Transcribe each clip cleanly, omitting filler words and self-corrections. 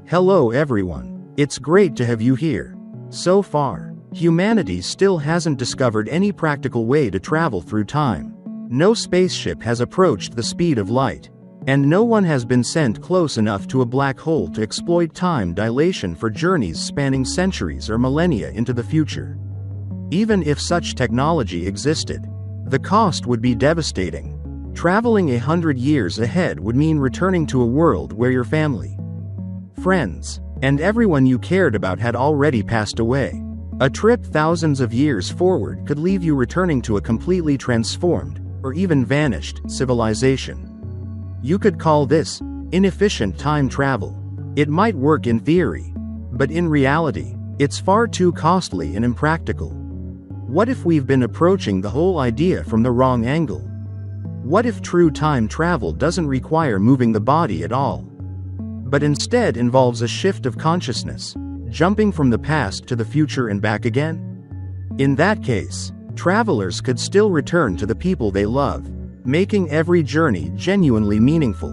Hello everyone, it's great to have you here. So far, humanity still hasn't discovered any practical way to travel through time. No spaceship has approached the speed of light, and no one has been sent close enough to a black hole to exploit time dilation for journeys spanning centuries or millennia into the future. Even if such technology existed, the cost would be devastating. Traveling 100 years ahead would mean returning to a world where your family, friends, and everyone you cared about had already passed away. A trip thousands of years forward could leave you returning to a completely transformed, or even vanished, civilization. You could call this inefficient time travel. It might work in theory, but in reality, it's far too costly and impractical. What if we've been approaching the whole idea from the wrong angle? What if true time travel doesn't require moving the body at all, but instead involves a shift of consciousness, jumping from the past to the future and back again? In that case, travelers could still return to the people they love, making every journey genuinely meaningful.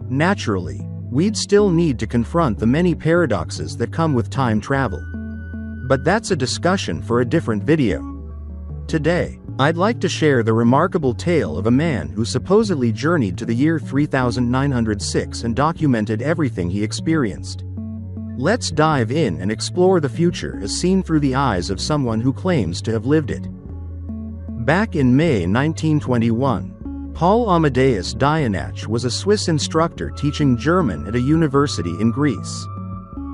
Naturally, we'd still need to confront the many paradoxes that come with time travel. But that's a discussion for a different video. Today, I'd like to share the remarkable tale of a man who supposedly journeyed to the year 3906 and documented everything he experienced. Let's dive in and explore the future as seen through the eyes of someone who claims to have lived it. Back in May 1921, Paul Amadeus Dienach was a Swiss instructor teaching German at a university in Greece.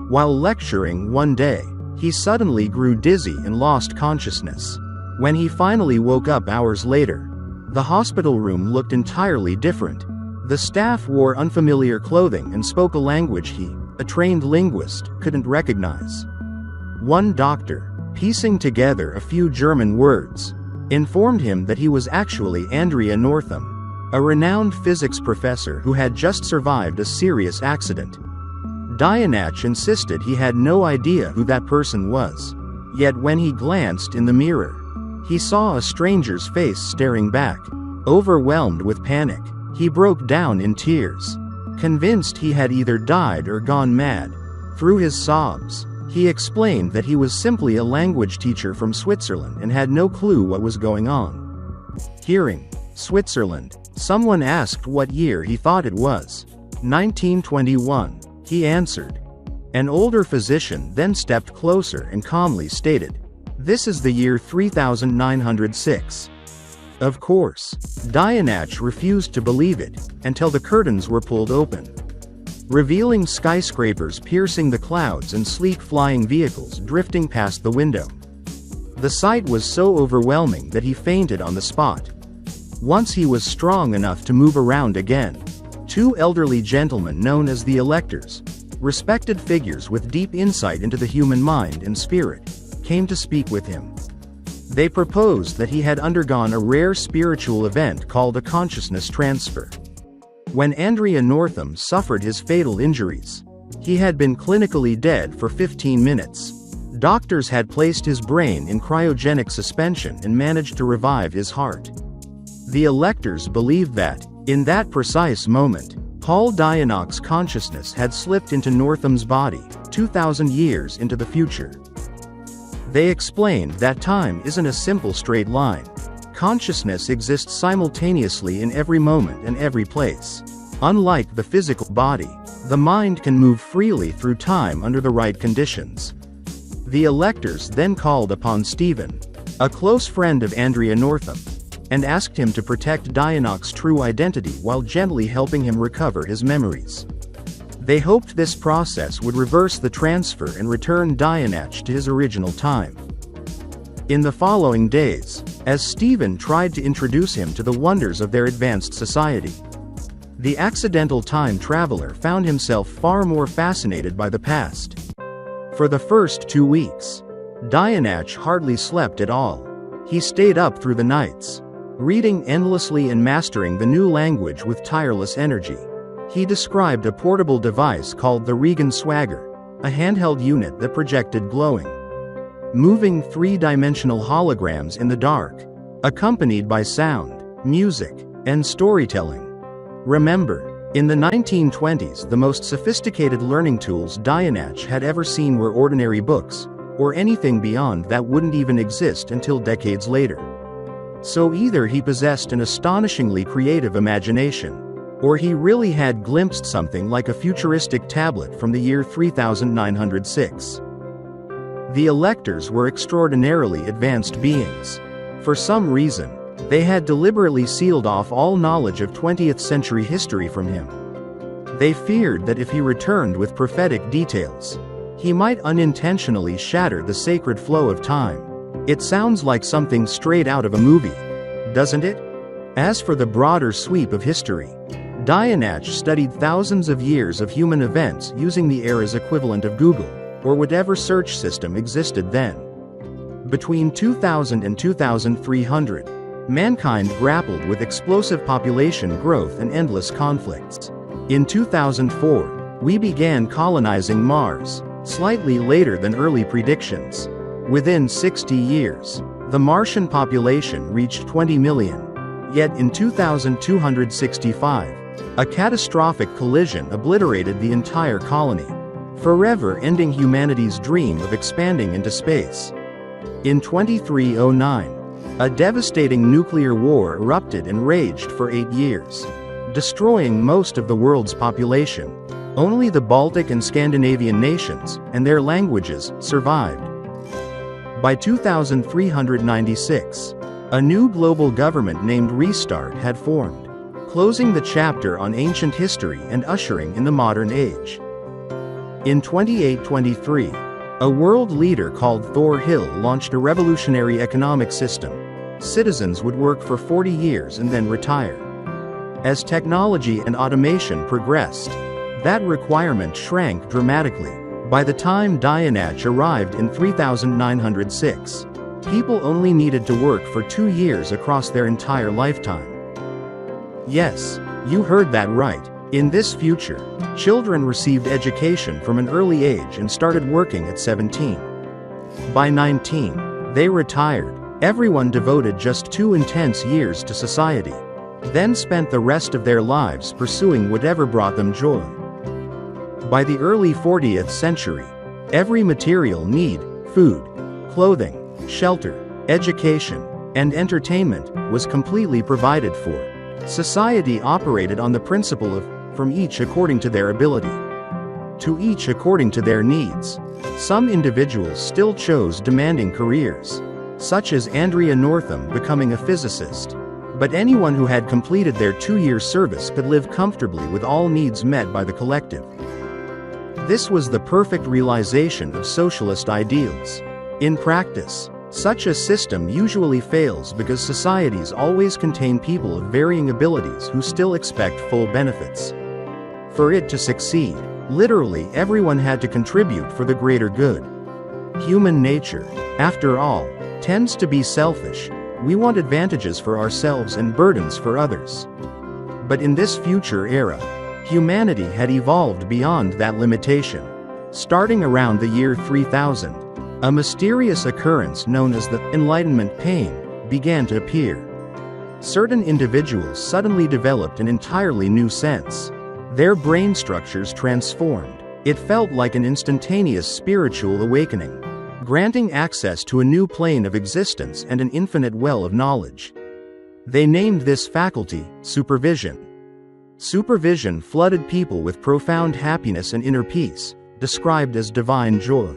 While lecturing one day, he suddenly grew dizzy and lost consciousness. When he finally woke up hours later, the hospital room looked entirely different. The staff wore unfamiliar clothing and spoke a language he, a trained linguist, couldn't recognize. One doctor, piecing together a few German words, informed him that he was actually Andrea Northam, a renowned physics professor who had just survived a serious accident. Dienach insisted he had no idea who that person was. Yet when he glanced in the mirror, he saw a stranger's face staring back. Overwhelmed with panic, he broke down in tears, convinced he had either died or gone mad. Through his sobs, he explained that he was simply a language teacher from Switzerland and had no clue what was going on. Hearing Switzerland, someone asked what year he thought it was. 1921, he answered. An older physician then stepped closer and calmly stated, "This is the year 3906. Of course, Dienach refused to believe it, until the curtains were pulled open, revealing skyscrapers piercing the clouds and sleek flying vehicles drifting past the window. The sight was so overwhelming that he fainted on the spot. Once he was strong enough to move around again, two elderly gentlemen known as the electors, respected figures with deep insight into the human mind and spirit, came to speak with him. They proposed that he had undergone a rare spiritual event called a consciousness transfer. When Andrea Northam suffered his fatal injuries, he had been clinically dead for 15 minutes. Doctors had placed his brain in cryogenic suspension and managed to revive his heart. The electors believed that, in that precise moment, Paul Dienach's consciousness had slipped into Northam's body, 2,000 years into the future. They explained that time isn't a simple straight line. Consciousness exists simultaneously in every moment and every place. Unlike the physical body, the mind can move freely through time under the right conditions. The electors then called upon Stephen, a close friend of Andrea Northam, and asked him to protect Dienach's true identity while gently helping him recover his memories. They hoped this process would reverse the transfer and return Dienach to his original time. In the following days, as Stephen tried to introduce him to the wonders of their advanced society, the accidental time traveler found himself far more fascinated by the past. For the first 2 weeks, Dienach hardly slept at all. He stayed up through the nights, reading endlessly and mastering the new language with tireless energy. He described a portable device called the Regan Swagger, a handheld unit that projected glowing, moving three-dimensional holograms in the dark, accompanied by sound, music, and storytelling. Remember, In the 1920s, the most sophisticated learning tools Dienach had ever seen were ordinary books, or anything beyond that wouldn't even exist until decades later. So either he possessed an astonishingly creative imagination, or he really had glimpsed something like a futuristic tablet from the year 3906. The electors were extraordinarily advanced beings. For some reason, they had deliberately sealed off all knowledge of 20th century history from him. They feared that if he returned with prophetic details, he might unintentionally shatter the sacred flow of time. It sounds like something straight out of a movie, doesn't it? As for the broader sweep of history, Dienach studied thousands of years of human events using the era's equivalent of Google, or whatever search system existed then. Between 2000 and 2300, mankind grappled with explosive population growth and endless conflicts. In 2004, we began colonizing Mars, slightly later than early predictions. Within 60 years, the Martian population reached 20 million. Yet in 2265, a catastrophic collision obliterated the entire colony, forever ending humanity's dream of expanding into space. In 2309, a devastating nuclear war erupted and raged for 8 years, destroying most of the world's population. Only the Baltic and Scandinavian nations, and their languages, survived. By 2396, a new global government named Restart had formed, closing the chapter on ancient history and ushering in the modern age. In 2823, a world leader called Thor Hill launched a revolutionary economic system. Citizens would work for 40 years and then retire. As technology and automation progressed, that requirement shrank dramatically. By the time Dienach arrived in 3906, people only needed to work for 2 years across their entire lifetime. Yes, you heard that right. In this future, children received education from an early age and started working at 17. By 19, they retired. Everyone devoted just 2 intense years to society, then spent the rest of their lives pursuing whatever brought them joy. By the early 40th century, every material need, food, clothing, shelter, education, and entertainment, was completely provided for. Society operated on the principle of, from each according to their ability, to each according to their needs. Some individuals still chose demanding careers, such as Andrea Northam becoming a physicist. But anyone who had completed their 2-year service could live comfortably with all needs met by the collective. This was the perfect realization of socialist ideals. In practice, such a system usually fails because societies always contain people of varying abilities who still expect full benefits. For it to succeed, literally everyone had to contribute for the greater good. Human nature, after all, tends to be selfish. We want advantages for ourselves and burdens for others. But in this future era, humanity had evolved beyond that limitation. Starting around the year 3000, a mysterious occurrence known as the Enlightenment pain began to appear. Certain individuals suddenly developed an entirely new sense. Their brain structures transformed. It felt like an instantaneous spiritual awakening, granting access to a new plane of existence and an infinite well of knowledge. They named this faculty supervision. Supervision flooded people with profound happiness and inner peace, described as divine joy,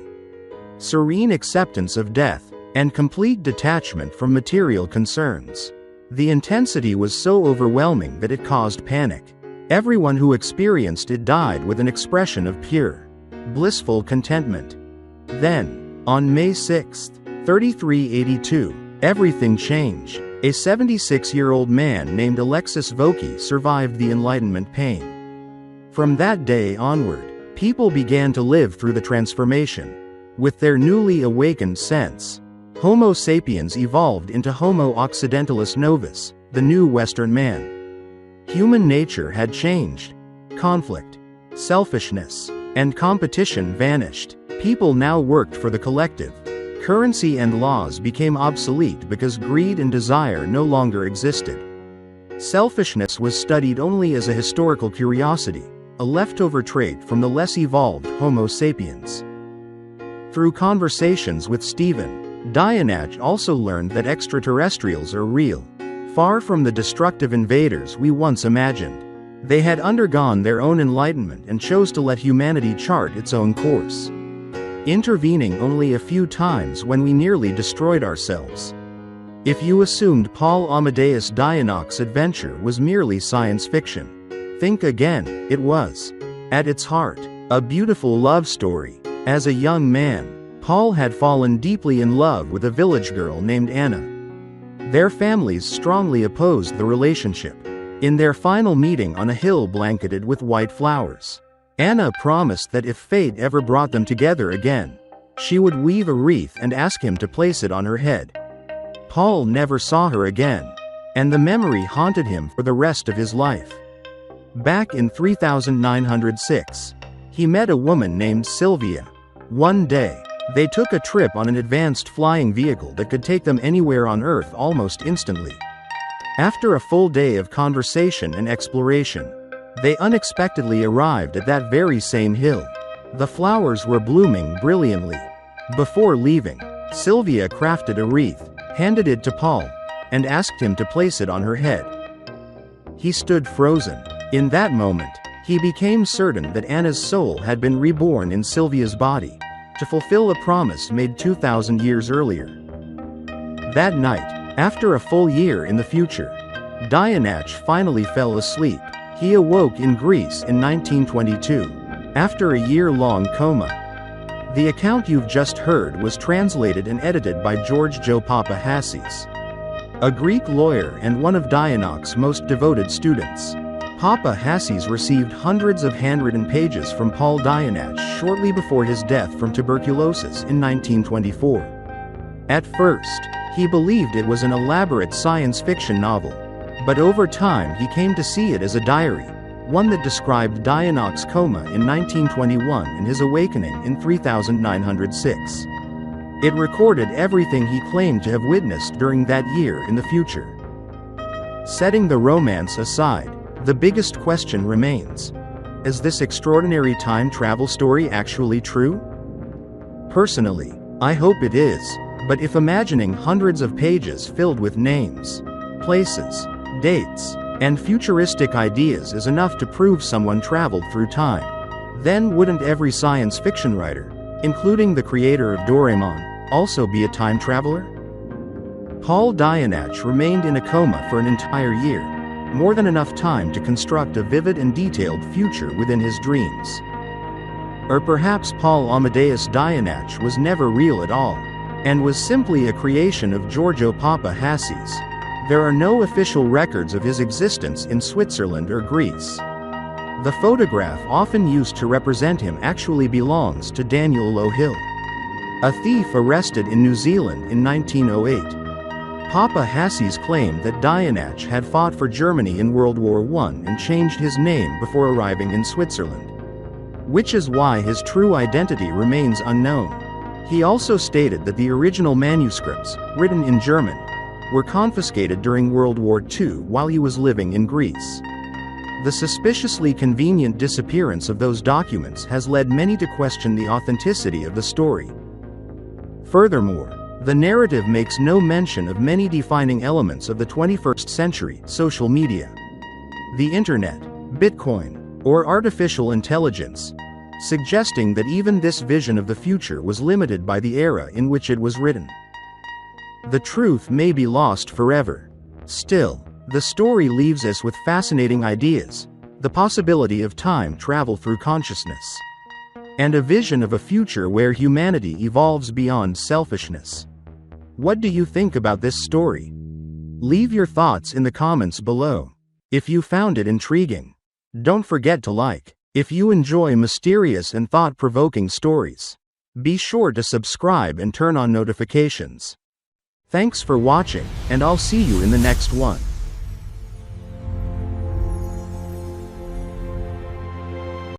serene acceptance of death, and complete detachment from material concerns. The intensity was so overwhelming that it caused panic. Everyone who experienced it died with an expression of pure, blissful contentment. Then, on May 6, 3382, everything changed. A 76-year-old man named Alexis Vokey survived the Enlightenment pain. From that day onward, people began to live through the transformation. With their newly awakened sense, Homo sapiens evolved into Homo occidentalis novus, the new Western man. Human nature had changed. Conflict, selfishness, and competition vanished. People now worked for the collective. Currency and laws became obsolete because greed and desire no longer existed. Selfishness was studied only as a historical curiosity, a leftover trait from the less evolved Homo sapiens. Through conversations with Stephen, Dienach also learned that extraterrestrials are real, far from the destructive invaders we once imagined. They had undergone their own enlightenment and chose to let humanity chart its own course, intervening only a few times when we nearly destroyed ourselves. If you assumed Paul Amadeus Dienach's adventure was merely science fiction, think again. It was, at its heart, a beautiful love story. As a young man, Paul had fallen deeply in love with a village girl named Anna. Their families strongly opposed the relationship. In their final meeting on a hill blanketed with white flowers, Anna promised that if fate ever brought them together again, she would weave a wreath and ask him to place it on her head. Paul never saw her again, and the memory haunted him for the rest of his life. Back in 3906, he met a woman named Sylvia. One day, they took a trip on an advanced flying vehicle that could take them anywhere on Earth almost instantly. After a full day of conversation and exploration, they unexpectedly arrived at that very same hill. The flowers were blooming brilliantly. Before leaving, Sylvia crafted a wreath, handed it to Paul, and asked him to place it on her head. He stood frozen. In that moment, he became certain that Anna's soul had been reborn in Sylvia's body, to fulfill a promise made 2,000 years earlier. That night, after a full year in the future, Dienach finally fell asleep. He awoke in Greece in 1922, after a year-long coma. The account you've just heard was translated and edited by George Joe Papahasis, a Greek lawyer and one of Dienach's most devoted students. Papahasis received hundreds of handwritten pages from Paul Dienach shortly before his death from tuberculosis in 1924. At first, he believed it was an elaborate science fiction novel, but over time he came to see it as a diary, one that described Dienach's coma in 1921 and his awakening in 3906. It recorded everything he claimed to have witnessed during that year in the future. Setting the romance aside, the biggest question remains: is this extraordinary time travel story actually true? Personally, I hope it is. But if imagining hundreds of pages filled with names, places, dates, and futuristic ideas is enough to prove someone traveled through time, then wouldn't every science fiction writer, including the creator of Doraemon, also be a time traveler? Paul Dienach remained in a coma for an entire year, more than enough time to construct a vivid and detailed future within his dreams. Or perhaps Paul Amadeus Dienach was never real at all, and was simply a creation of Giorgio Papahasis. There are no official records of his existence in Switzerland or Greece. The photograph often used to represent him actually belongs to Daniel Lohill, a thief arrested in New Zealand in 1908. Papahasis claimed that Dienach had fought for Germany in World War I and changed his name before arriving in Switzerland, which is why his true identity remains unknown. He also stated that the original manuscripts, written in German, were confiscated during World War II while he was living in Greece. The suspiciously convenient disappearance of those documents has led many to question the authenticity of the story. Furthermore, the narrative makes no mention of many defining elements of the 21st century: social media, the internet, Bitcoin, or artificial intelligence, suggesting that even this vision of the future was limited by the era in which it was written. The truth may be lost forever. Still, the story leaves us with fascinating ideas, the possibility of time travel through consciousness, and a vision of a future where humanity evolves beyond selfishness. What do you think about this story? Leave your thoughts in the comments below. If you found it intriguing, don't forget to like. If you enjoy mysterious and thought-provoking stories, be sure to subscribe and turn on notifications. Thanks for watching, and I'll see you in the next one.